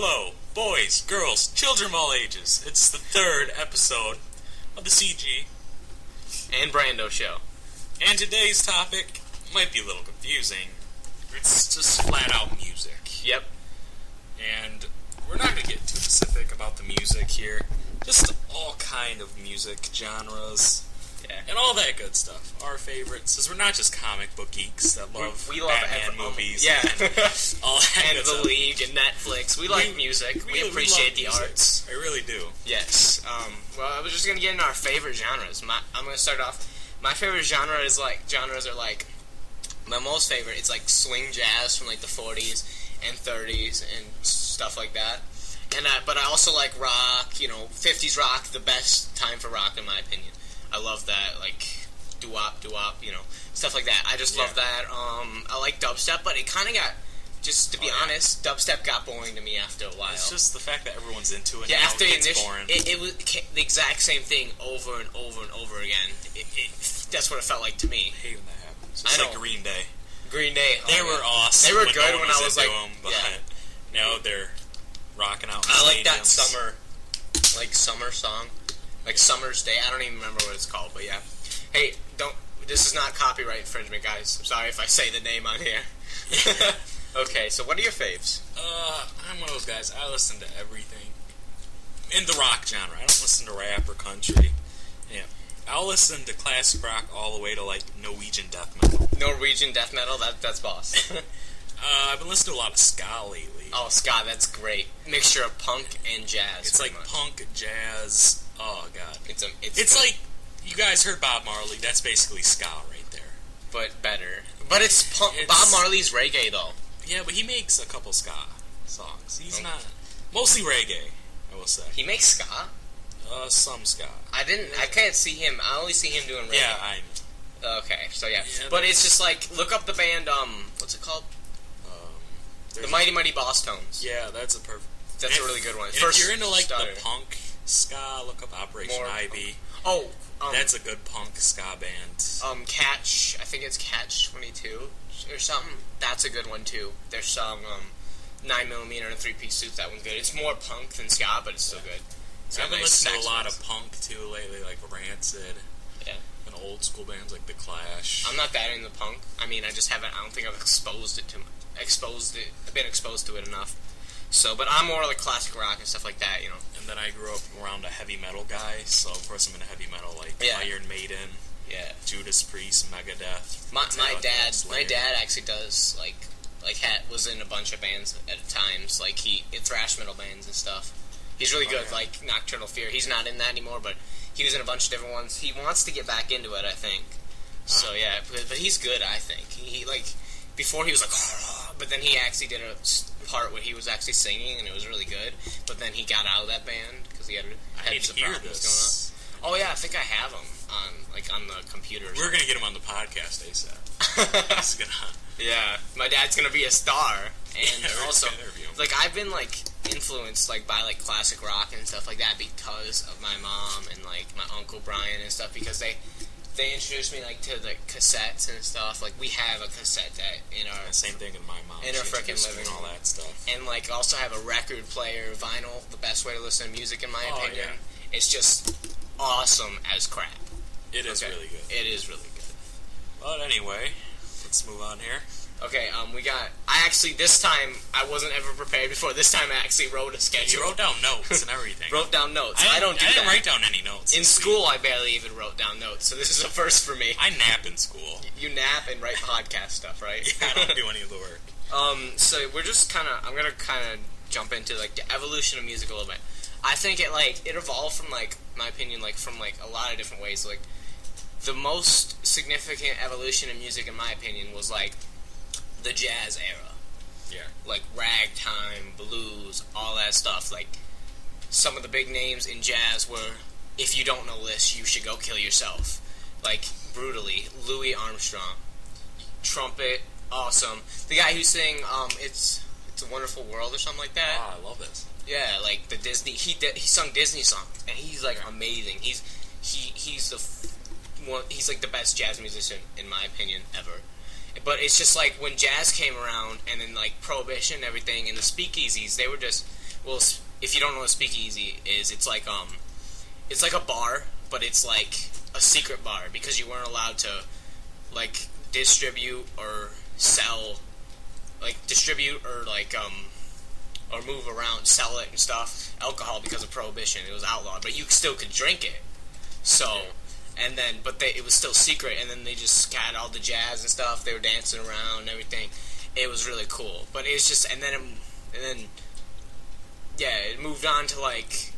Hello, boys, girls, children of all ages. It's the third episode of the CG and Brando show. And today's topic might be a little confusing. It's just flat out music. Yep. And we're not going to get too specific about the music here. Just all kind of music genres. Yeah. And all that good stuff. Our favorites. Because we're not just comic book geeks that love we love Batman movies. Yeah. And all that and good the stuff. League and Netflix. We like music. We appreciate the music. arts. I really do. Yes. Well, I was just going to get into our favorite genres. I'm going to start off. My favorite genres are like, my most favorite, it's like swing jazz from like the 40s and 30s and stuff like that. And but I also like rock, 50s rock, the best time for rock in my opinion. I love that, like doo-wop, stuff like that. I just love that. I like dubstep, but it kind of got, just to be honest, dubstep got boring to me after a while. It's just the fact that everyone's into it. Yeah, now, after it gets boring. It was the exact same thing over and over and over again. That's what it felt like to me. I hate when that happens. It's like Green Day. Green Day. They were awesome. They were good when I was like, them, but now they're rocking out in I like that stadiums. summer song. Like Summer's Day. I don't even remember what it's called, but yeah. Hey, this is not copyright infringement, guys. I'm sorry if I say the name on here. Okay, so what are your faves? I'm one of those guys. I listen to everything. In the rock genre. I don't listen to rap or country. Yeah. I'll listen to classic rock all the way to, like, Norwegian death metal. Norwegian death metal? That's boss. I've been listening to a lot of ska lately. Oh, ska, that's great. Mixture of punk and jazz. It's like punk, jazz. Oh, God. It's like, you guys heard Bob Marley. That's basically ska right there. But better. But it's punk. Bob Marley's reggae, though. Yeah, but he makes a couple ska songs. He's not... Mostly reggae, I will say. He makes ska? Some ska. I can't see him. I only see him doing reggae. Yeah, I know. Okay, so yeah. But it's just like, look up the band, what's it called? The Mighty Mighty Boss Tones. Yeah, that's a perfect... That's a really good one. If you're into, like, the punk ska, look up Operation Ivy. Oh, that's a good punk ska band. Catch, I think it's Catch 22 or something. That's a good one, too. Their song, 9mm and a 3-piece suit, that one's good. It's more punk than ska, but it's still good. So I've been listening to a lot of punk, too, lately, like Rancid. Yeah. And old school bands like The Clash. I'm not that into punk. I mean, I don't think I've been exposed to it enough. So, but I'm more like classic rock and stuff like that, And then I grew up around a heavy metal guy, so of course I'm into heavy metal, like Iron Maiden, Judas Priest, Megadeth. My dad actually does was in a bunch of bands at times, like thrash metal bands and stuff. He's really good, like Nocturnal Fear. He's not in that anymore, but he was in a bunch of different ones. He wants to get back into it, I think. So yeah, but he's good, I think. He before he was like, but then he actually did a part where he was actually singing, and it was really good. But then he got out of that band because he had some problems going on. Oh yeah, I think I have him on the computer. We're gonna get him on the podcast ASAP. He's gonna. Yeah, my dad's gonna be a star, and also interview him. like I've been like influenced like by like classic rock and stuff like that because of my mom and like my uncle Brian and stuff, because they introduced me like to the cassettes and stuff. Like we have a cassette deck in our same thing in my mom. In our freaking living room, all that stuff, and like also have a record player, vinyl. The best way to listen to music, in my opinion. Yeah. It's just awesome as crap. It is really good. It is really good. But anyway, let's move on here. Okay, this time, I wasn't ever prepared before. This time I actually wrote a schedule. You wrote down notes and everything. Wrote down notes. I didn't write down any notes. In school, I barely even wrote down notes, so this is a first for me. I nap in school. You nap and write podcast stuff, right? Yeah, I don't do any of the work. So we're just I'm gonna kind of jump into, like, the evolution of music a little bit. I think it evolved from, like, my opinion, like, from, like, a lot of different ways. Like, the most significant evolution in music, in my opinion, was, like, the jazz era. Yeah. Like ragtime, blues, all that stuff. Like, some of the big names in jazz were, if you don't know this, you should go kill yourself. Like, brutally. Louis Armstrong. Trumpet, awesome. The guy who sang, It's a Wonderful World or something like that. Oh, I love this. Yeah, like the Disney, he sung Disney songs, and he's like amazing. He's like the best jazz musician, in my opinion, ever. But it's just like when jazz came around, and then like Prohibition and everything, and the speakeasies, they were just well, if you don't know what speakeasy is, it's like a bar, but it's like a secret bar because you weren't allowed to like distribute or sell, or move around, sell it and stuff, alcohol because of prohibition. It was outlawed, but you still could drink it. So, and then, it was still secret, and then they just had all the jazz and stuff. They were dancing around and everything. It was really cool. But it's just, and then, it moved on to, like,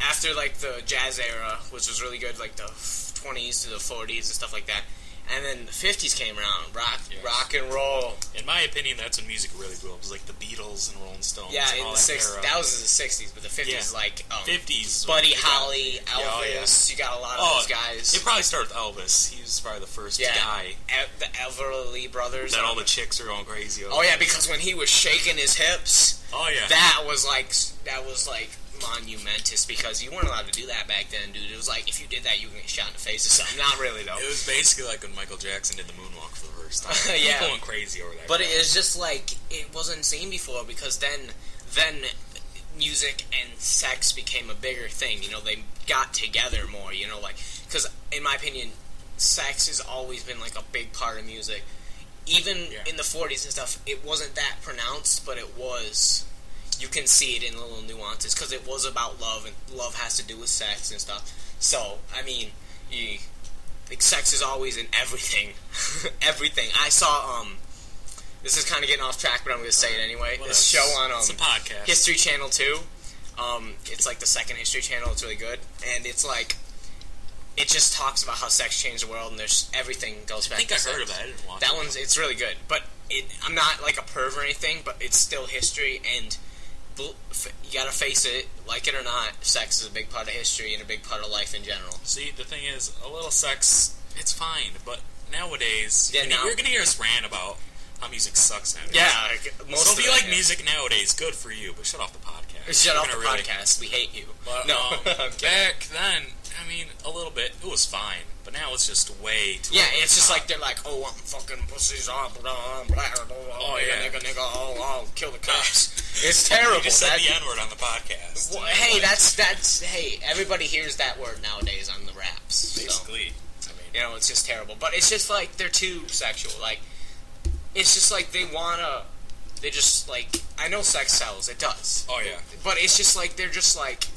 after, like, the jazz era, which was really good, like, the 20s to the 40s and stuff like that. And then the 50s came around, rock and roll. In my opinion, that's when music really blew up. It was like the Beatles and Rolling Stones. Yeah, and in all the 60s. That was in the 60s, but the 50s, like 50s. Buddy Holly, Elvis. You got a lot of those guys. It probably started with Elvis. He was probably the first guy. The Everly Brothers. That all the chicks were going crazy over. Oh yeah, because when he was shaking his hips. Oh yeah. That was like monumentous because you weren't allowed to do that back then, dude. It was like if you did that, you would get shot in the face or something. Not really though. It was basically like when Michael Jackson did the moonwalk for the first time. Yeah, people went crazy over that. But it was just like it wasn't seen before because then music and sex became a bigger thing. You know, they got together more. You know, like because in my opinion, sex has always been like a big part of music. Even in the 40s and stuff, it wasn't that pronounced, but it was. You can see it in little nuances because it was about love, and love has to do with sex and stuff. So, I mean, like sex is always in everything, everything. I saw this is kind of getting off track, but I'm going to say it anyway. Well, this show on it's a podcast. History Channel 2. It's like the second History Channel. It's really good, and it's like it just talks about how sex changed the world, and there's everything goes back. I think to I heard sex. of that. I didn't watch that one's. It's really good, but I'm not like a perv or anything, but it's still history and. You gotta face it, like it or not, sex is a big part of history and a big part of life in general. See, the thing is, a little sex, it's fine, but nowadays, you're gonna hear us rant about how music sucks nowadays. Yeah, so if you like music nowadays, good for you, but shut off the podcast. Shut off the podcast, we hate you. But, no, back then, I mean, a little bit, it was fine, but now it's just way too. Yeah, it's just like they're like, oh, I'm fucking pussies, blah, blah, blah, oh yeah, nigga, oh, kill the cops. It's terrible. You just said the N-word on the podcast. Well, hey, that's hey, everybody hears that word nowadays on the raps. Basically, so, I mean, you know, it's just terrible. But it's just like they're too sexual. Like, it's just like they just like, I know sex sells, it does. Oh yeah. But it's just like they're just like,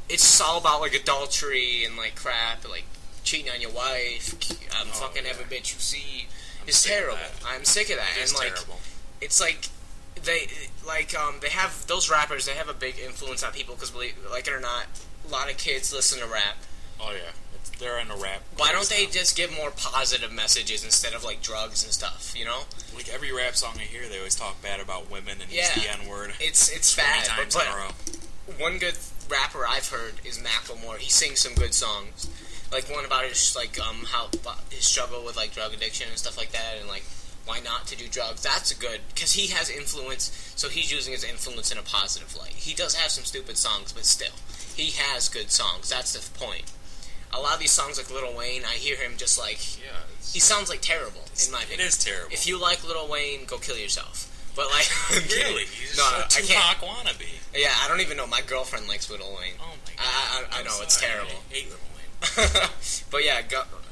it's just all about like adultery and like crap, and, like cheating on your wife. Fucking every bitch you see. It's terrible. I'm sick of that. It's terrible. It's like. They have those rappers. They have a big influence on people because, like it or not, a lot of kids listen to rap. Oh yeah, they're into rap. Why don't they just give more positive messages instead of like drugs and stuff? You know, like every rap song I hear, they always talk bad about women and use the N-word. It's bad. Times in a row. One good rapper I've heard is Macklemore. He sings some good songs, like one about his how his struggle with like drug addiction and stuff like that, and like. Why not to do drugs? That's a good, because he has influence, so he's using his influence in a positive light. He does have some stupid songs, but still, he has good songs. That's the point. A lot of these songs, like Lil Wayne, I hear him just like, he sounds like terrible, in my opinion. It is terrible. If you like Lil Wayne, go kill yourself. But like, really? He's a Tupac wannabe. Yeah, I don't even know. My girlfriend likes Lil Wayne. Oh my god. I know, it's terrible. I hate Lil Wayne. But yeah,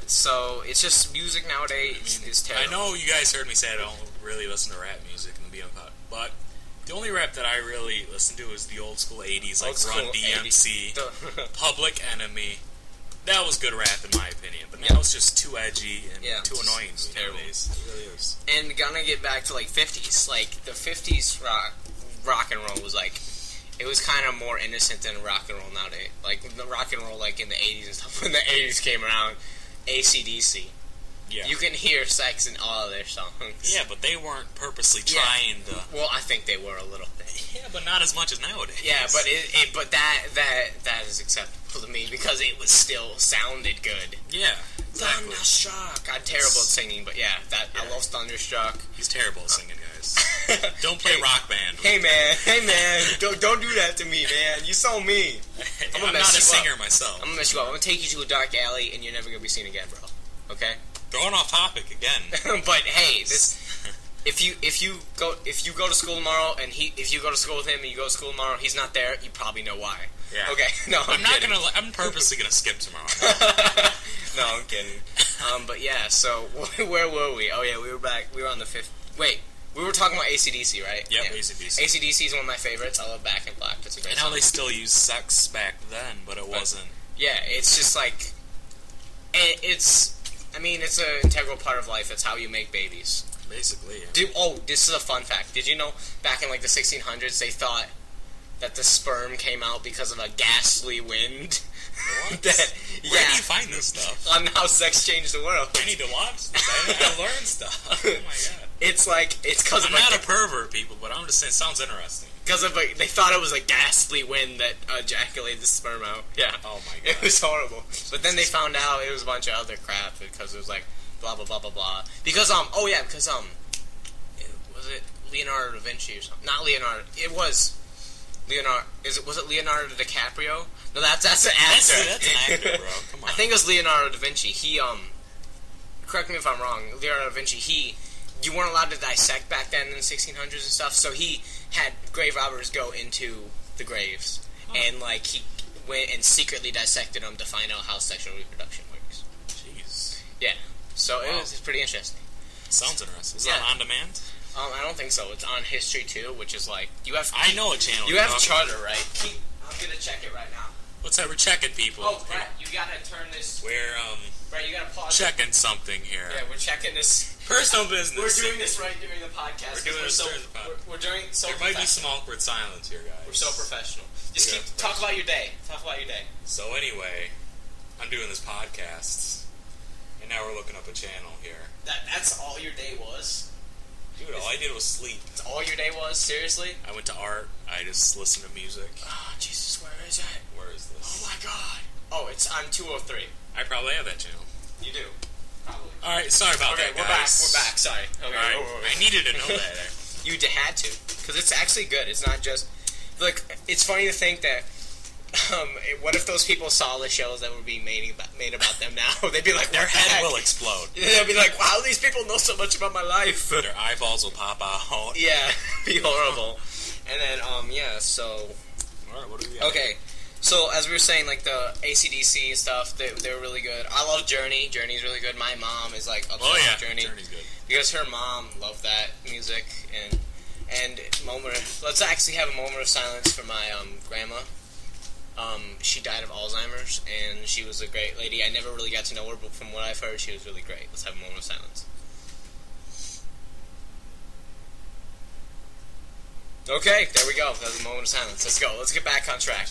so it's just music nowadays is terrible. I know you guys heard me say I don't really listen to rap music in the beginning, but the only rap that I really listen to is the old school 80s, like Run DMC, Public Enemy. That was good rap in my opinion, but now it's just too edgy and too annoying. It's terrible. It really is. And gonna get back to like 50s, like the 50s rock and roll was like, it was kind of more innocent than rock and roll nowadays. Like the rock and roll like in the 80s and stuff, when the 80s came around. AC/DC. Yeah. You can hear sex in all of their songs. Yeah, but they weren't purposely trying to. Well, I think they were a little bit. Yeah, but not as much as nowadays. Yeah, but that is acceptable to me because it was still sounded good. Yeah. Exactly. Thunderstruck. I'm terrible at singing, but I love Thunderstruck. He's terrible at singing, guys. Don't play Rock Band. Hey man, don't do that to me, man. You so mean. I'm not a singer myself. I'm gonna mess you up. I'm gonna take you to a dark alley, and you're never gonna be seen again, bro. Okay? Going off topic again. But hey, if you go to school tomorrow and if you go to school with him and you go to school tomorrow, he's not there. You probably know why. Yeah. Okay. No, I'm purposely gonna skip tomorrow. No, I'm kidding. But yeah. So where were we? Oh yeah, we were back. We were on the fifth. Wait. We were talking about AC/DC, right? Yep, yeah. AC/DC. AC/DC is one of my favorites. I love Back in Black. That's a great And song. how they still use sex back then, but it wasn't. Yeah, it's just like... It's an integral part of life. It's how you make babies. Basically, yeah. This is a fun fact. Did you know back in like the 1600s they thought that the sperm came out because of a ghastly wind? What? Where do you find this stuff? On how sex changed the world. I need to watch this. I learned stuff. Oh my god. It's because I'm not a pervert, people, but I'm just saying it sounds interesting. Because they thought it was a ghastly wind that ejaculated the sperm out. Yeah. Oh my god. It was horrible. But then they found out it was a bunch of other crap because it was like blah blah blah blah blah. Because was it Leonardo da Vinci or something? Not Leonardo. It was Leonardo. Was it Leonardo DiCaprio? No, that's an actor. That's an actor, bro. Come on. I think it was Leonardo da Vinci. He correct me if I'm wrong. Leonardo da Vinci. You weren't allowed to dissect back then in the 1600s and stuff, so he had grave robbers go into the graves, and like he went and secretly dissected them to find out how sexual reproduction works. Jeez. Yeah. So it was pretty interesting. Sounds interesting. Is that on demand? I don't think so. It's on History 2, which is like you have. I know a channel. You have Charter, right? I'm gonna check it right now. What's that? We're checking, people. Oh, Brett, you gotta turn this. Brett, you gotta pause. Checking something here. Yeah, we're checking this. Personal business. We're doing this right during the podcast. We're doing this during the podcast. We're doing so. There might be some awkward silence here, guys. We're so professional. Just talk about your day. Talk about your day. So anyway, I'm doing this podcast, and now we're looking up a channel here. That's all your day was? Dude, all I did was sleep. That's all your day was? Seriously? I went to art. I just listened to music. Oh, Jesus, where is it? Where is this? Oh my god. Oh, it's on 203. I probably have that channel. You do. Probably. Alright, sorry about that, guys. We're back. Sorry. Okay. Alright, I needed to know that. You had to. Because it's actually good. It's not just... Look, it's funny to think that... what if those people saw the shows that were being made about them now? They'd be like, their head will explode. They'll be like, wow, these people know so much about my life. Their eyeballs will pop out. Yeah, be horrible. And then, so... Alright, what do we got? Okay, so as we were saying, like the AC/DC stuff, they were really good. I love Journey. Journey's really good. My mom is like obsessed with Journey. Journey's good. Because her mom loved that music. And let's actually have a moment of silence for my grandma. She died of Alzheimer's, and she was a great lady. I never really got to know her, but from what I've heard, she was really great. Let's have a moment of silence. Okay, there we go. That was a moment of silence. Let's go. Let's get back on track.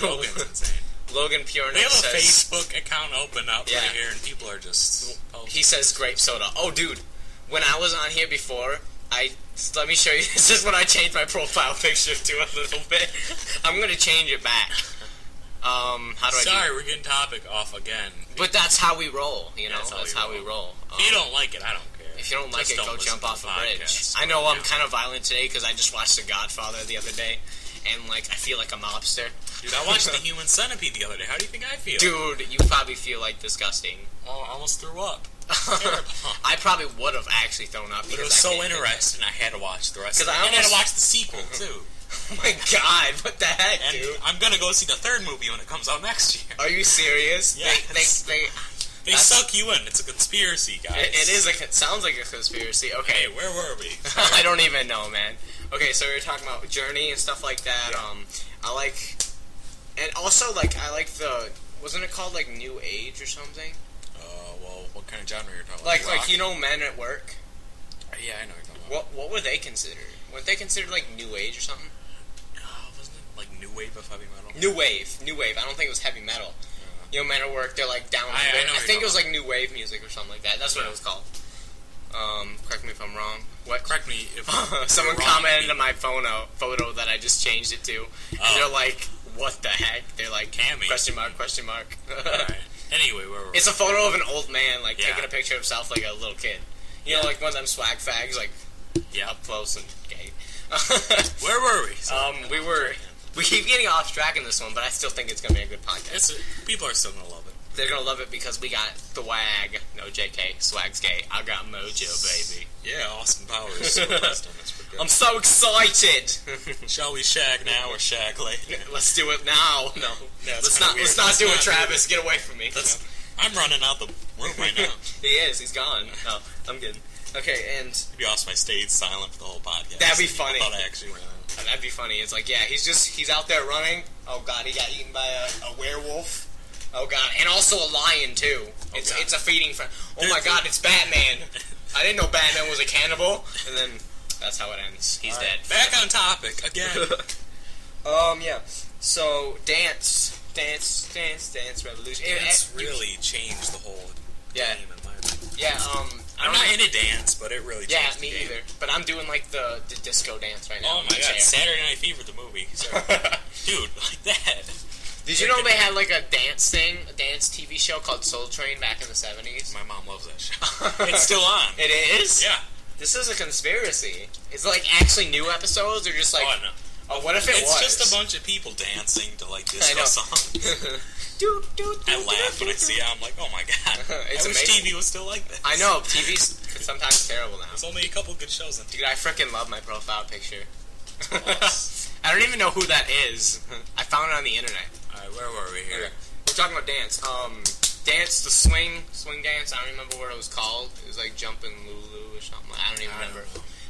Logan's insane. Logan Pureman We have a says... Facebook account open up right here, and people are just... He says grape soda. Oh, dude. When I was on here before, let me show you. This is when I changed my profile picture to a little bit. I'm going to change it back. How do I do Sorry, we're getting topic off again. But that's how we roll, you know? Yeah, that's how we roll. If you don't like it, I don't care. If you don't like it, go jump off a bridge. Podcast. I know I'm kind of violent today because I just watched The Godfather the other day, and like I feel like a mobster. Dude, I watched The Human Centipede the other day. How do you think I feel? Dude, you probably feel like disgusting. Oh, I almost threw up. I probably would have actually thrown up. But it was so interesting, I had to watch the rest of it. I had to watch the sequel, too. Oh my god, what the heck, and dude? I'm gonna go see the third movie when it comes out next year. Are you serious? Yes. They suck you in. It's a conspiracy, guys. It sounds like a conspiracy. Okay. Hey, where were we? I don't even know, man. Okay, so we were talking about Journey and stuff like that. Yeah. I like... And also, like, I like the... Wasn't it called, like, New Age or something? Well, what kind of genre are you talking about? Like, you know, Men at Work? Yeah, I know what you're talking about. What were they considered? Weren't they considered, like, New Age or something? Wasn't it, like, New Wave of heavy metal? New Wave. I don't think it was heavy metal. You know, Men at Work, they're like down. I think it was like new wave music or something like that. That's what it was called. Correct me if I'm wrong. What? Correct me if someone commented on my photo that I just changed it to. And they're like, "What the heck?" They're like, Cammy. Question mark. Alright. Anyway, where were we? It's a photo of an old man like taking a picture of himself like a little kid. You know, like one of them swag fags, like up close and gay. Where were we? We keep getting off track in this one, but I still think it's going to be a good podcast. People are still going to love it. they're gonna love it because we got the WAG. No, JK, swag's gay. I got mojo, baby. Yeah, Austin Powers. So I'm so excited. Shall we shag now or shag later? Let's do it now. No, let's not do it, Travis. Get away from me. I'm running out the room right now. He is. He's gone. No, I'm good. Okay, and it'd be awesome. I stayed silent for the whole podcast. That'd be funny. I thought I actually ran out. That'd be funny. It's like, yeah, he's out there running. Oh God, he got eaten by a werewolf. Oh God, and also a lion too. It's a feeding. Oh my God, it's Batman. I didn't know Batman was a cannibal. And then that's how it ends. He's dead. Back on topic again. Yeah. So dance revolution. Dance really changed the whole game in my opinion. Yeah. I'm not into dance, but it really changed the game. either. But I'm doing like the disco dance right now. Oh my God, Saturday Night Fever, the movie. Dude, like that. Did you know they had like a dance TV show called Soul Train back in the 70s? My mom loves that show. It's still on. It is? Yeah. This is a conspiracy. Is it like actually new episodes or just like... Oh, no. Oh, what if it was? It's just a bunch of people dancing to like disco songs. I laugh when I see it. I'm like, oh my God. It's I wish TV was still like this. I know. TV's sometimes terrible now. There's only a couple good shows on TV. Dude, I freaking love my profile picture. I don't even know who that is. I found it on the internet. Alright, where were we here? Okay. We're talking about dance. Dance, the swing dance. I don't remember what it was called. It was like Jumpin' Lulu or something. I don't even remember.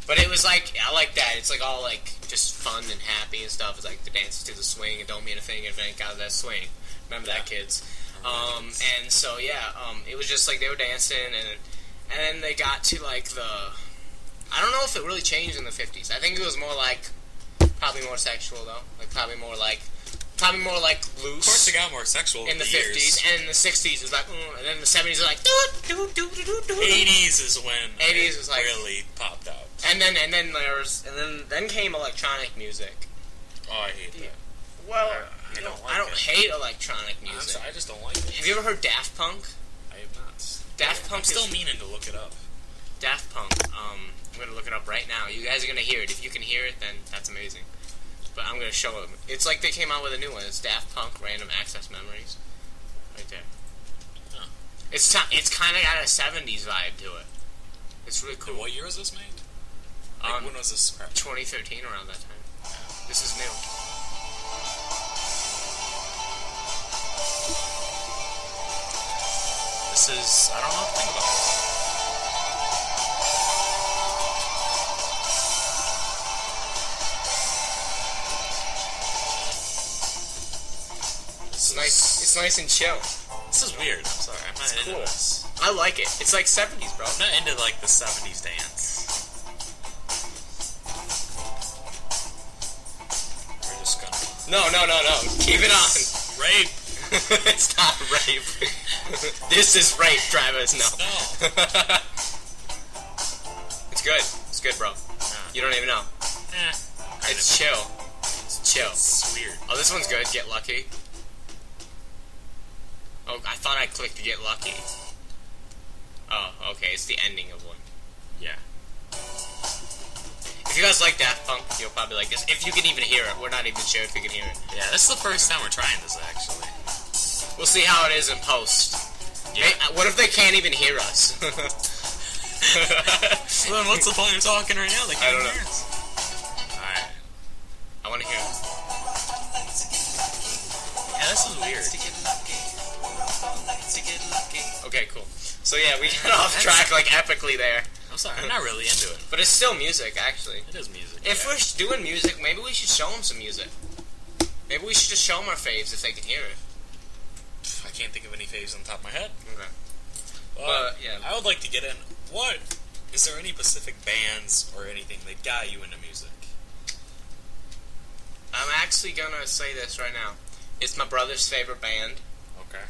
But it was like, I like that. It's like all like just fun and happy and stuff. It's like the dances to the swing and don't mean a thing if it ain't got that swing. Remember that, kids? And so yeah, it was just like they were dancing and then they got to like I don't know if it really changed in the 50s. I think it was more like probably more sexual though. Like probably more like loose. Of course, it got more sexual in the 50s, and in the 60s it was like, and then the 70s was like, 80s is when 80s was like really popped out. And then came electronic music. Oh, I hate that. Well, I don't hate electronic music. I'm sorry, I just don't like it. Have you ever heard Daft Punk? I have not. Daft Punk. I'm still meaning to look it up. Daft Punk. I'm gonna look it up right now. You guys are gonna hear it. If you can hear it, then that's amazing. But I'm gonna show them. It's like they came out with a new one. It's Daft Punk Random Access Memories, right there. Huh. It's kind of got a 70s vibe to it. It's really cool. And what year was this made? Like, when was this? 2013, around that time. This is new. This is, I don't know what to think about this. It's nice and chill. This is weird. I'm sorry. I'm not into this. I like it. It's like 70s, bro. I'm not into like the 70s dance. We're just gonna... No. Keep it on. Rape. It's not rape. This is rape, Travis. No. It's good. It's good, bro. You don't even know. It's chill. It's chill. It's weird. Oh, this one's good. Get Lucky. Oh, I thought I clicked to Get Lucky. Oh, okay. It's the ending of one. Yeah. If you guys like Daft Punk, you'll probably like this. If you can even hear it. We're not even sure if you can hear it. Yeah, this is the first time we're trying this, actually. We'll see how it is in post. Yeah. Hey, what if they can't even hear us? Well, then what's the point of talking right now? They can't hear us. Alright. I want to hear it. Yeah, this is weird. Okay, cool. So yeah, we got off track like epically there. I'm sorry, I'm not really into it. But it's still music, actually. It is music. If we're doing music, maybe we should show them some music. Maybe we should just show them our faves if they can hear it. I can't think of any faves on the top of my head. Okay. But yeah. I would like to get in. Is there any specific bands or anything that got you into music? I'm actually gonna say this right now. It's my brother's favorite band. Okay.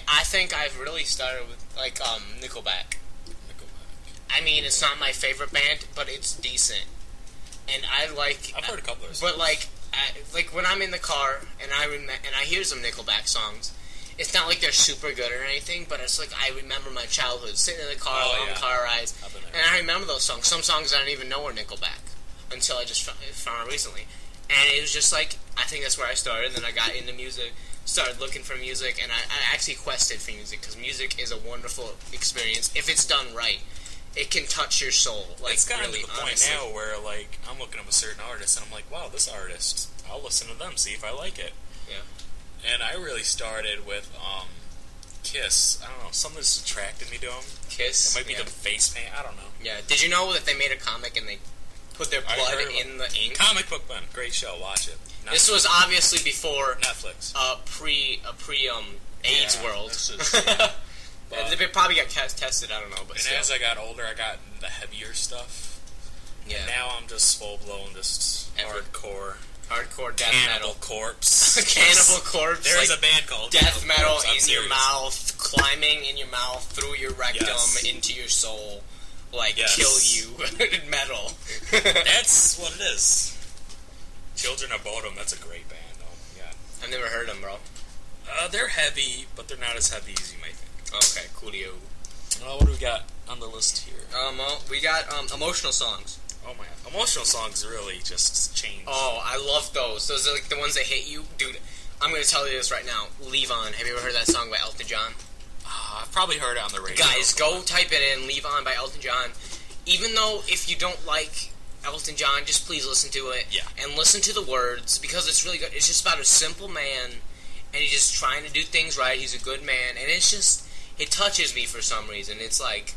I think I've really started with like Nickelback. I mean, it's not my favorite band, but it's decent, and I've heard a couple of songs. But like when I'm in the car and I hear some Nickelback songs, it's not like they're super good or anything, but it's like I remember my childhood, sitting in the car, long car rides, and I remember those songs. Some songs I didn't even know were Nickelback until I just found it recently, and it was just like I think that's where I started. And then I got into music, started looking for music, and I actually quested for music, because music is a wonderful experience if it's done right. It can touch your soul. Like, it's kind really, of to the point now where, like, I'm looking up a certain artist, and I'm like, wow, this artist, I'll listen to them, see if I like it. Yeah. And I really started with, Kiss. I don't know, something just attracted me to them. Kiss? It might be the face paint, I don't know. Yeah. Did you know that they made a comic and they put their blood in the ink? Comic Book Man, great show, watch it. This was obviously before Netflix. AIDS world. They probably got tested, I don't know. But as I got older, I got the heavier stuff. Yeah. And now I'm just full blown, just hardcore death Cannibal metal. Corpse. Cannibal Corpse. There's like a band called death metal Corpse. in your mouth, climbing in your mouth, through your rectum, into your soul, kill you. Metal. That's what it is. Children of Bodom. That's a great band, though. Yeah. I've never heard them, bro. They're heavy, but they're not as heavy as you might think. Okay, coolio. What do we got on the list here? Well, we got emotional songs. Oh my god. Emotional songs really just change. Oh, I love those. Those are like the ones that hit you. Dude, I'm going to tell you this right now. Leave On. Have you ever heard that song by Elton John? I've probably heard it on the radio. Guys, go type it in. Leave On by Elton John. Even though if you don't like Elton John, just please listen to it. Yeah. And listen to the words, because it's really good. It's just about a simple man, and he's just trying to do things right. He's a good man, and it's just, it touches me for some reason. It's like,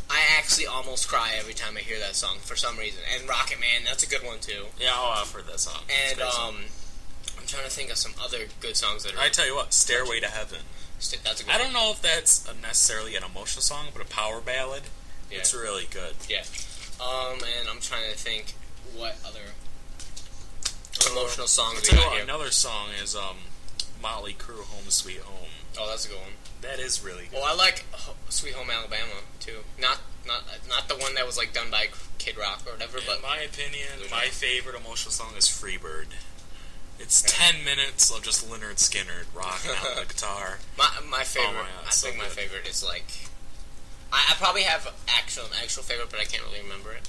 I actually almost cry every time I hear that song for some reason. And Rocket Man, that's a good one too. Yeah, I've heard that song. And I'm trying to think of some other good songs that are. I tell you what, Stairway to Heaven. That's a good I don't know if that's necessarily an emotional song, but a power ballad. Yeah. It's really good. Yeah. And I'm trying to think what other emotional songs we got here. Another song is Motley Crue, Home Sweet Home. Oh, that's a good one. That is really good. Well, I like Sweet Home Alabama too. Not the one that was like done by Kid Rock or whatever. But in my opinion, my favorite emotional song is Freebird. It's 10 minutes of just Lynyrd Skynyrd rocking out the guitar. My favorite. Oh my God, I so think good. my favorite is like. I probably have an actual favorite, but I can't really remember it.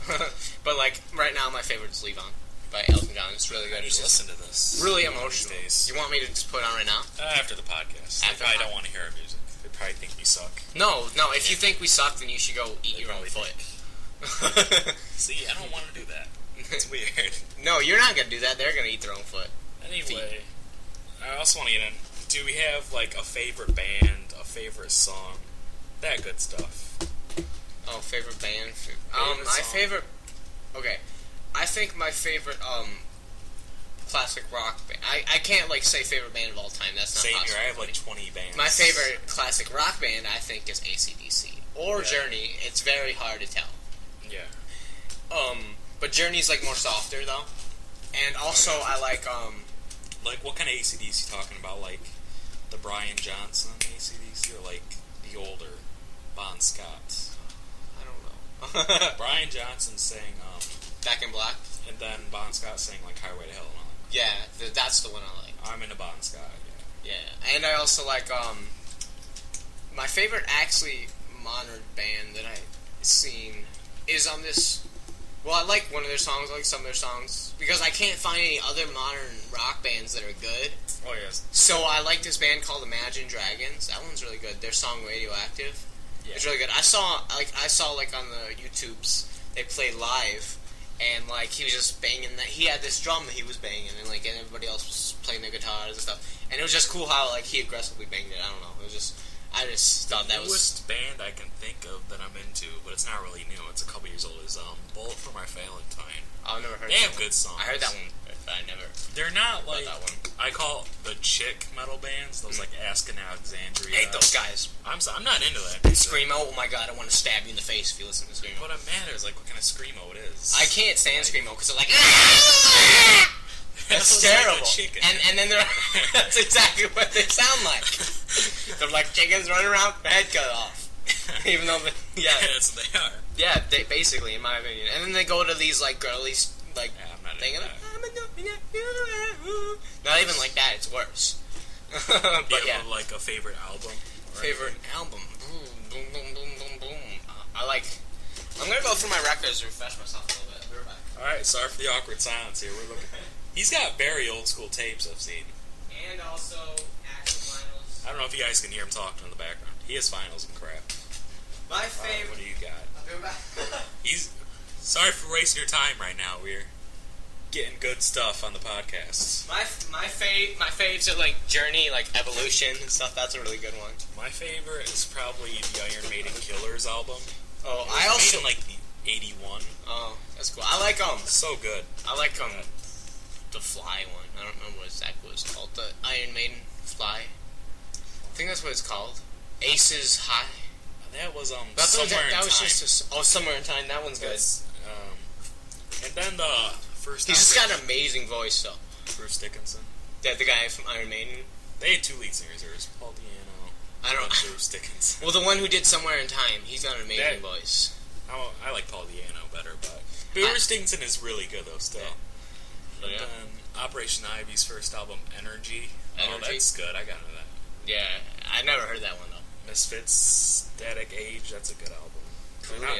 But like right now, my favorite is "Leave On" by Elton John. It's really good. Just listen to this. Really emotional. You want me to just put it on right now? After the podcast. I don't want to hear our music. They probably think we suck. No. If you think we suck, then you should go eat your own foot. See, I don't want to do that. It's weird. No, you're not gonna do that. They're gonna eat their own foot. Anyway, I also want to get in. Do we have like a favorite band, a favorite song, that good stuff? Oh, favorite band. Favorite my song. favorite. Okay, I think my favorite classic rock band. I can't like say favorite band of all time. That's not Same possible. here. I have like 20 bands. My favorite classic rock band, I think, is AC/DC or Journey. It's very hard to tell. Yeah. But Journey's like more softer though, and also I like Like what kind of AC/DC talking about? Like the Brian Johnson AC/DC or like the older Bon Scott? I don't know. Brian Johnson saying Back in Black. and then Bon Scott saying like Highway to Hell and all that. Yeah, that's the one I like. I'm into Bon Scott. Yeah, and I also like my favorite actually modern band that I've seen is on this. Well, I like one of their songs. I like some of their songs because I can't find any other modern rock bands that are good. Oh yes. So I like this band called Imagine Dragons. That one's really good. Their song Radioactive. Yeah. It's really good. I saw on the YouTubes they played live, and like he was just banging that. He had this drum that he was banging, and like and everybody else was playing their guitars and stuff. And it was just cool how like he aggressively banged it. I don't know. It was just I just thought that was the newest band I can think of that I'm into, but it's not really new. It's a couple years old. Is Bullet for My Valentine. I've never heard. They that have one. good songs. I heard that one, but I never. They're not like that one. I call the chick metal bands. Those like Askin Alexandria. I hate those guys. I'm not into that. Screamo. Oh my god, I want to stab you in the face if you listen to Screamo. What it matters, like what kind of screamo it is. I can't stand Screamo because they're like. That's Sounds like a terrible. chicken. And then they're that's exactly what they sound like. They're like chickens running around, with their head cut off. Even though that's what they are. Yeah, they basically, in my opinion. And then they go to these like girly like Yeah, I'm not thing. into that. Not even like that. It's worse. But Do you yeah, have like a favorite album? favorite album. Boom, boom, boom, boom, boom, boom. I like. I'm gonna go through my records to refresh myself a little bit. We're back. All right, sorry for the awkward silence here. We're looking. He's got very old school tapes I've seen. Yeah. And also actual vinyls. I don't know if you guys can hear him talking in the background. He has vinyls and crap. My favorite. What do you got? He's sorry for wasting your time right now. We're getting good stuff on the podcast. My faves are like Journey, like Evolution and stuff. That's a really good one. My favorite is probably the Iron Maiden Killers album. Oh, I also made in, like the 81. Oh, that's cool. I like so good. I like the Fly one. I don't remember what exactly what it's called. The Iron Maiden Fly. I think that's what it's called. Aces High. That was that's Somewhere in that was Time. Just Somewhere in Time. That one's good. And then the first. He's just got an amazing voice, though. Bruce Dickinson. Yeah, the guy from Iron Maiden. They had two lead singers. There was Paul Diano. I don't. Bruce Dickinson. Well, the one who did Somewhere in Time, he's got an amazing voice. I like Paul Diano better, but Bruce Dickinson is really good though. Still. Yeah. And then Operation Ivy's first album, Energy. Oh, that's good. I got into that. Yeah, I never heard that one though. Misfits, Static Age. That's a good album.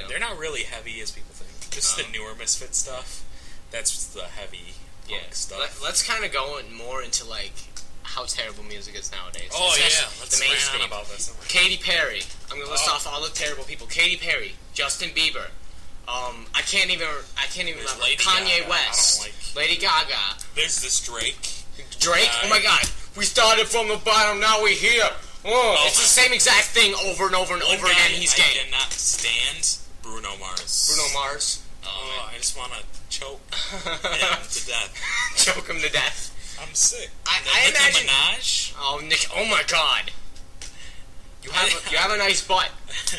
They're not really heavy as people think. Just the newer Misfits stuff. That's the heavy punk stuff. Let's kind of go more into like how terrible music is nowadays. Oh yeah, let's the mainstream. rant about this. Katy Perry. I'm gonna list off all the terrible people. Katy Perry, Justin Bieber. I can't even remember. Lady Kanye Gaga. West. I don't like. Lady Gaga. There's this Drake. Oh my God. We started from the bottom, now we're here. It's the same exact thing over and over and over again. He's gay. I cannot stand Bruno Mars. Bruno Mars. I just want to choke him to death. Choke him to death. I'm sick. I imagine. Nicki Minaj. Oh, Nick! Oh my God. You have a nice butt,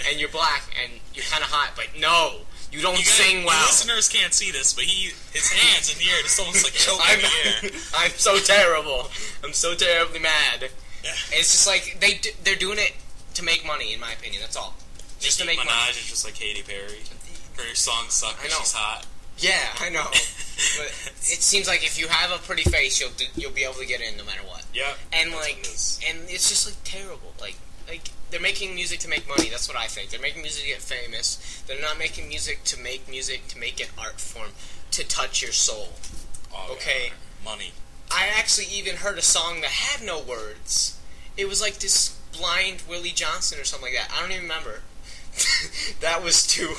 and you're black, and you're kind of hot, but no, you don't sing well. The listeners can't see this, but his hands in the air, just almost like choking the air. I'm so terrible. I'm so terribly mad. Yeah. It's just like they're doing it to make money, in my opinion. That's all. Just to make Minaj money. is just like Katy Perry. Her songs suck because she's hot. Yeah, I know. But it seems like if you have a pretty face, you'll be able to get in no matter what. Yeah. And it's just like terrible. Like they're making music to make money. That's what I think. They're making music to get famous. They're not making music to make an art form to touch your soul. Oh, okay. Yeah. Money. I actually even heard a song that had no words. It was like this blind Willie Johnson or something like that. I don't even remember. That was too.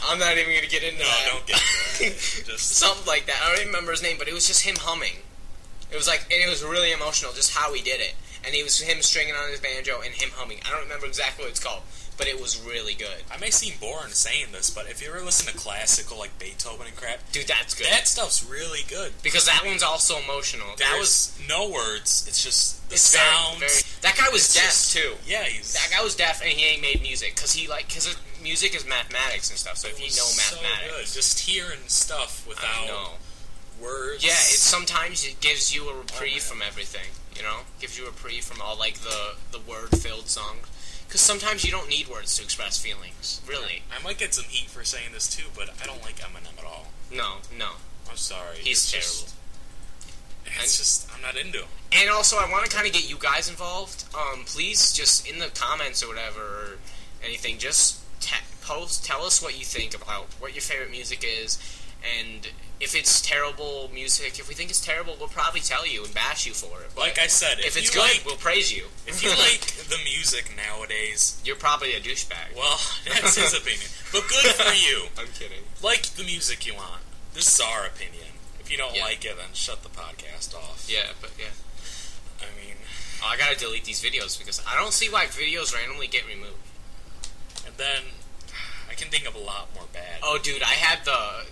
I'm not even gonna get into that. No, don't get into that. Just something like that. I don't even remember his name, but it was just him humming. It was like, and it was really emotional, just how he did it. And it was him stringing on his banjo and him humming. I don't remember exactly what it's called, but it was really good. I may seem boring saying this, but if you ever listen to classical like Beethoven and crap, dude, that's good. That stuff's really good because that one's also emotional. That was no words. It's just the sound. That guy was deaf too. Yeah, that guy was deaf and he ain't made music because music is mathematics and stuff. So if you know mathematics, so good. Just hearing stuff without words. Yeah, sometimes it gives you a reprieve from everything. You know, gives you a reprieve from all like the word-filled songs. Because sometimes you don't need words to express feelings. Really. I might get some heat for saying this too, but I don't like Eminem at all. No. I'm sorry. He's terrible. It's just I'm not into him. And also, I want to kind of get you guys involved. Please, just in the comments or whatever, or anything, just tell us what you think about what your favorite music is, and if it's terrible music, if we think it's terrible, we'll probably tell you and bash you for it. But like I said, if it's good, we'll praise you. If you like the music nowadays, you're probably a douchebag. Well, that's his opinion. But good for you. I'm kidding. Like the music you want. This is our opinion. If you don't like it, then shut the podcast off. Yeah, but yeah. I mean, I gotta delete these videos because I don't see why videos randomly get removed. And then I can think of a lot more bad. Oh, dude, I had the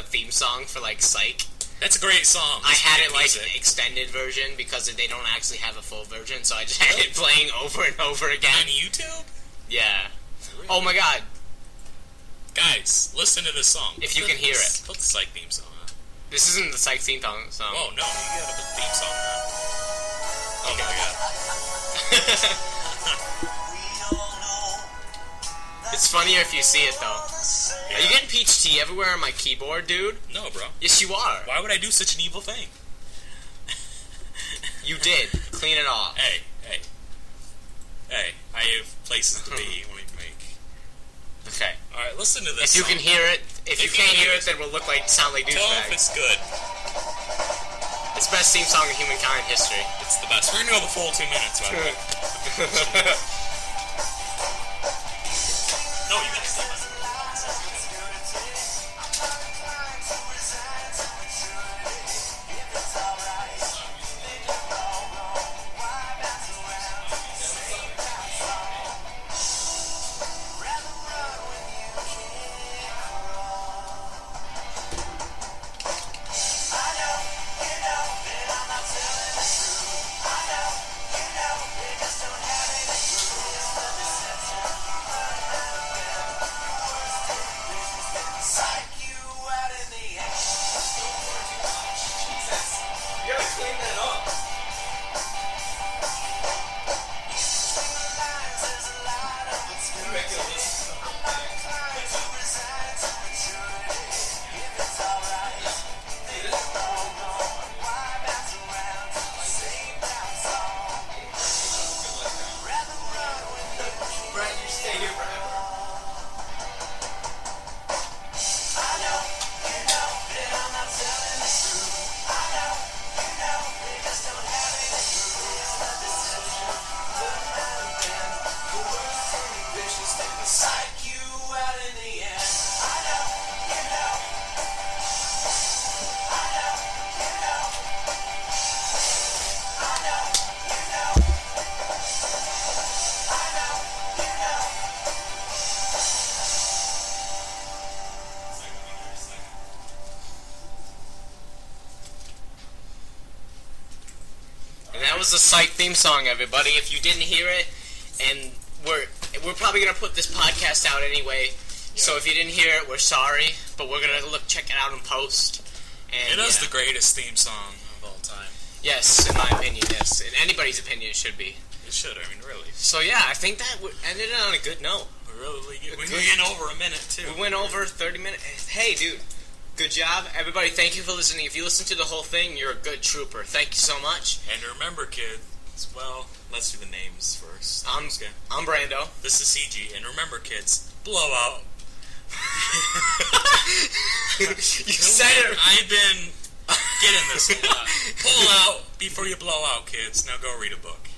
theme song for like Psych. That's a great song. I had it like extended version because they don't actually have a full version, so I just had it playing over and over again. On YouTube? Yeah. Really? Oh my God. Guys, listen to this song. If you can hear it. Put the Psych theme song on. This isn't the Psych theme song. Oh, no, you gotta put the theme song on. Oh my God. It's funnier if you see it, though. Yeah. Are you getting peach tea everywhere on my keyboard, dude? No, bro. Yes, you are. Why would I do such an evil thing? You did. Clean it off. Hey. I have places to be when we make. Okay. Alright, listen to this If you can hear it, if you can't hear it, then we'll sound like douchebags. Tell if it's good. It's the best theme song in humankind history. It's the best. We're gonna go the full 2 minutes, by the way. No, you gotta stop. That was the Psych theme song, everybody. If you didn't hear it, and we're probably gonna put this podcast out anyway. Yeah. So if you didn't hear it, we're sorry, but we're gonna check it out in post. And it is the greatest theme song of all time. Yes, in my opinion, yes. In anybody's opinion, it should be. It should. I mean, really. So yeah, I think that ended it on a good note. We went over a minute too. We went over 30 minutes. Hey, dude. Good job. Everybody, thank you for listening. If you listen to the whole thing, you're a good trooper. Thank you so much. And remember, kids, well, let's do the names first. I'm Brando. This is CG. And remember, kids, blow out. You said it. I've been getting this a lot. Pull out before you blow out, kids. Now go read a book.